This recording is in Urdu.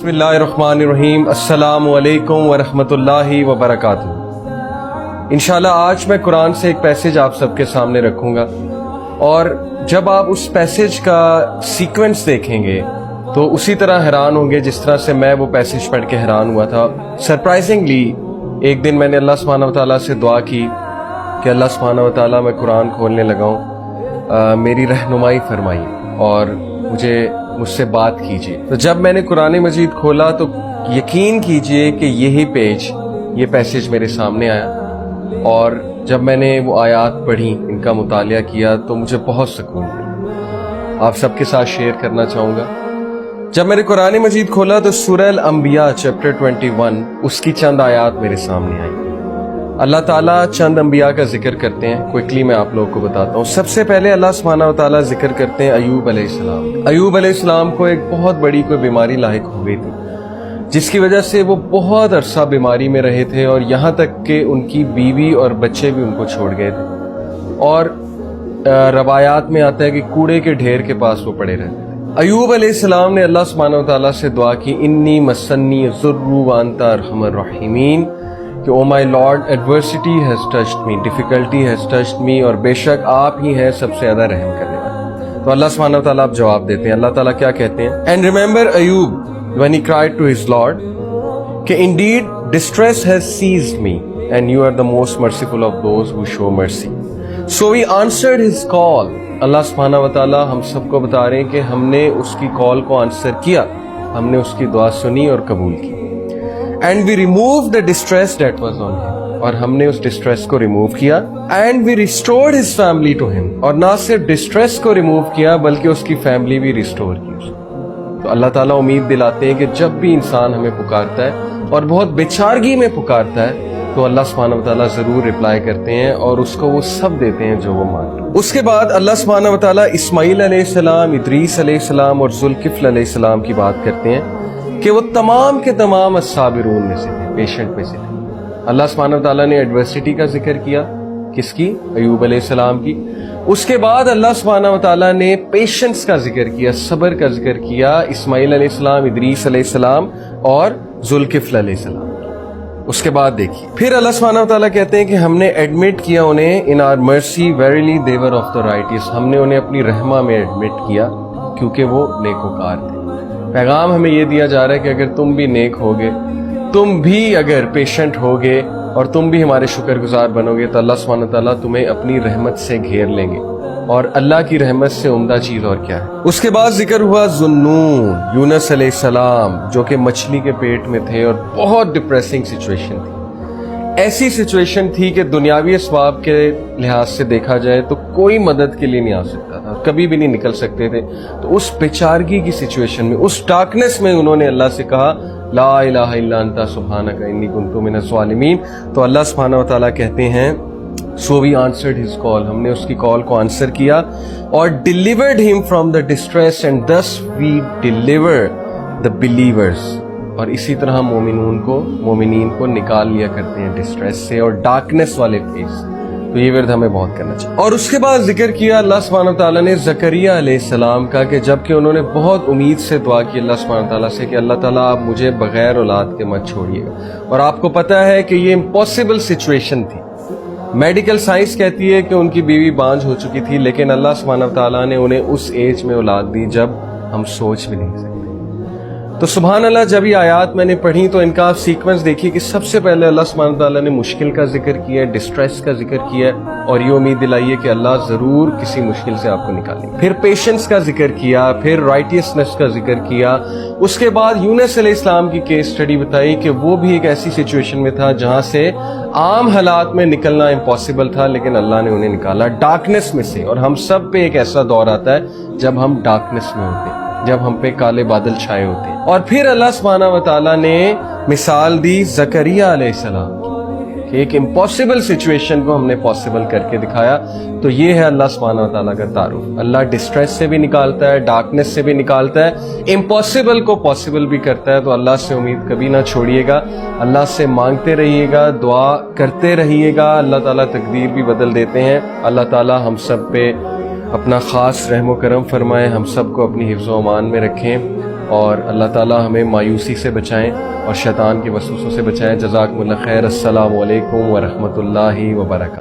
بسم اللہ الرحمن الرحیم، السلام علیکم ورحمۃ اللہ وبرکاتہ۔ انشاءاللہ آج میں قرآن سے ایک پیسج آپ سب کے سامنے رکھوں گا، اور جب آپ اس پیسج کا سیکوینس دیکھیں گے تو اسی طرح حیران ہوں گے جس طرح سے میں وہ پیسج پڑھ کے حیران ہوا تھا۔ سرپرائزنگلی ایک دن میں نے اللہ سبحانہ و تعالیٰ سے دعا کی کہ اللہ سبحانہ و تعالیٰ میں قرآن کھولنے لگا ہوں، میری رہنمائی فرمائی اور مجھ سے بات کیجیے۔ تو جب میں نے قرآن مجید کھولا تو یقین کیجیے کہ یہ پیسج میرے سامنے آیا، اور جب میں نے وہ آیات پڑھی، ان کا مطالعہ کیا تو مجھے بہت سکون ملا۔ آپ سب کے ساتھ شیئر کرنا چاہوں گا۔ جب میں نے قرآن مجید کھولا تو سورہ الانبیاء چیپٹر 21 اس کی چند آیات میرے سامنے آئی۔ اللہ تعالیٰ چند انبیاء کا ذکر کرتے ہیں، کوئکلی میں آپ لوگوں کو بتاتا ہوں۔ سب سے پہلے اللہ سبحانہ و تعالیٰ ذکر کرتے ہیں ایوب علیہ السلام۔ ایوب علیہ السلام کو ایک بہت بڑی کوئی بیماری لاحق ہو گئی تھی، جس کی وجہ سے وہ بہت عرصہ بیماری میں رہے تھے، اور یہاں تک کہ ان کی بیوی اور بچے بھی ان کو چھوڑ گئے تھے، اور روایات میں آتا ہے کہ کوڑے کے ڈھیر کے پاس وہ پڑے رہتے تھے۔ ایوب علیہ السلام نے اللہ سبحانہ و تعالیٰ سے دعا کی، انی مسنی الضر وانت ارحم الراحمین، کہ oh my lord adversity has touched me, difficulty has touched me, اور بے شک آپ ہی ہیں سب سے زیادہ رحم کرنے والے۔ تو اللہ سبحانہ و تعالیٰ آپ جواب دیتے ہیں۔ اللہ تعالیٰ کیا کہتے ہیں؟ And remember Ayub when he cried to his Lord کہ indeed distress has seized me and you are the most merciful of those who show mercy, so he answered his call۔ اللہ سبحانہ و تعالیٰ ہم سب کو بتا رہے ہیں کہ ہم نے اس کی کال کو آنسر کیا، ہم نے اس کی دعا سنی اور قبول کی۔ And we removed the distress that was on him، اور ہم نے اس ڈسٹریس کو ریموو کیا۔ And we restored his family to him، اور نہ صرف ڈسٹریس کو ریموو کیا بلکہ اس کی فیملی بھی ریسٹور کی۔ تو اللہ تعالیٰ امید دلاتے ہیں کہ جب بھی انسان ہمیں پکارتا ہے اور بہت بیچارگی میں پکارتا ہے تو اللہ سبحانہ و تعالیٰ ضرور رپلائی کرتے ہیں، اور اس کو وہ سب دیتے ہیں جو وہ مانگتا ہے۔ اس کے بعد اللہ سبحانہ و تعالیٰ اسماعیل علیہ السلام، ادریس علیہ السلام اور ذوالکفل علیہ السلام کی بات کرتے ہیں کہ وہ تمام کے تمام الصابرون میں سے تھے، پیشنٹ میں سے تھے۔ اللہ سبحانہ و تعالیٰ نے ایڈورسٹی کا ذکر کیا، کس کی؟ ایوب علیہ السلام کی۔ اس کے بعد اللہ سبحانہ و تعالیٰ نے پیشنس کا ذکر کیا، صبر کا ذکر کیا، اسماعیل علیہ السلام، ادریس علیہ السلام اور ذوالکفل علیہ السلام۔ اس کے بعد دیکھیے پھر اللہ سبحانہ و تعالیٰ کہتے ہیں کہ ہم نے ایڈمٹ کیا انہیں in our mercy verily they were of the righteous، ہم نے انہیں اپنی رحمہ میں ایڈمٹ کیا کیونکہ وہ نیکوکار تھے۔ پیغام ہمیں یہ دیا جا رہا ہے کہ اگر تم بھی نیک ہوگے، تم بھی اگر پیشنٹ ہوگے اور تم بھی ہمارے شکر گزار بنو گے تو اللہ سبحانہ تعالیٰ تمہیں اپنی رحمت سے گھیر لیں گے، اور اللہ کی رحمت سے عمدہ چیز اور کیا ہے؟ اس کے بعد ذکر ہوا ذُنُّون، یونس علیہ السلام، جو کہ مچھلی کے پیٹ میں تھے اور بہت ڈپریسنگ سچویشن تھی۔ ایسی سچویشن تھی کہ دنیاوی اسباب کے لحاظ سے دیکھا جائے تو کوئی مدد کے لیے نہیں آ سکتا تھا، کبھی بھی نہیں نکل سکتے تھے۔ تو اس بیچارگی کی سچویشن میں، اس ڈارکنیس میں انہوں نے اللہ سے کہا لا الہ الا انت سبحانک انی کنت من الظالمین۔ تو اللہ سبحانہ و تعالیٰ کہتے ہیں so we answered his call، ہم نے اس کی کال کو آنسر کیا اور delivered him from the distress and thus we deliver the believers، اور اسی طرح مومنین کو نکال لیا کرتے ہیں ڈسٹریس سے اور ڈارکنیس والے فیس۔ تو یہ ورد ہمیں بہت کرنا چاہیے۔ اور اس کے بعد ذکر کیا اللہ سبحانہ تعالیٰ نے زکریا علیہ السلام کا، کہ جب کہ انہوں نے بہت امید سے دعا کی اللہ سبحانہ تعالیٰ سے کہ اللہ تعالیٰ آپ مجھے بغیر اولاد کے مت چھوڑیے گا، اور آپ کو پتہ ہے کہ یہ امپاسبل سچویشن تھی۔ میڈیکل سائنس کہتی ہے کہ ان کی بیوی بانجھ ہو چکی تھی، لیکن اللہ سبحانہ تعالیٰ نے انہیں اس ایج میں اولاد دی جب ہم سوچ بھی نہیں سکتے۔ تو سبحان اللہ، جب یہ آیات میں نے پڑھی تو ان کا آپ سیکوینس دیکھیے کہ سب سے پہلے اللہ سبحانہ تعالیٰ نے مشکل کا ذکر کیا ہے، ڈسٹریس کا ذکر کیا ہے، اور یہ امید دلائی ہے کہ اللہ ضرور کسی مشکل سے آپ کو نکالیں گے۔ پھر پیشنس کا ذکر کیا، پھر رائٹیسنس کا ذکر کیا۔ اس کے بعد یونس علیہ السلام کی کیس سٹڈی بتائی کہ وہ بھی ایک ایسی سچویشن میں تھا جہاں سے عام حالات میں نکلنا امپاسبل تھا، لیکن اللہ نے انہیں نکالا ڈارکنیس میں سے۔ اور ہم سب پہ ایک ایسا دور آتا ہے جب ہم ڈارکنیس میں ہوتے ہیں، جب ہم پہ کالے بادل چھائے ہوتے ہیں۔ اور پھر اللہ سبحانہ و تعالیٰ نے مثال دی زکریا علیہ السلام کہ ایک امپاسبل سچویشن کو ہم نے پاسبل کر کے دکھایا۔ تو یہ ہے اللہ سبحانہ و تعالیٰ کا تعارف۔ اللہ ڈسٹریس سے بھی نکالتا ہے، ڈارکنیس سے بھی نکالتا ہے، امپاسبل کو پاسبل بھی کرتا ہے۔ تو اللہ سے امید کبھی نہ چھوڑیے گا، اللہ سے مانگتے رہیے گا، دعا کرتے رہیے گا، اللہ تعالیٰ تقدیر بھی بدل دیتے ہیں۔ اللہ تعالیٰ ہم سب پہ اپنا خاص رحم و کرم فرمائے، ہم سب کو اپنی حفظ و امان میں رکھیں۔ اور اللہ تعالی ہمیں مایوسی سے بچائیں اور شیطان کے وسوسوں سے بچائیں۔ جزاکم اللہ خیر۔ السلام علیکم ورحمۃ اللہ وبرکاتہ۔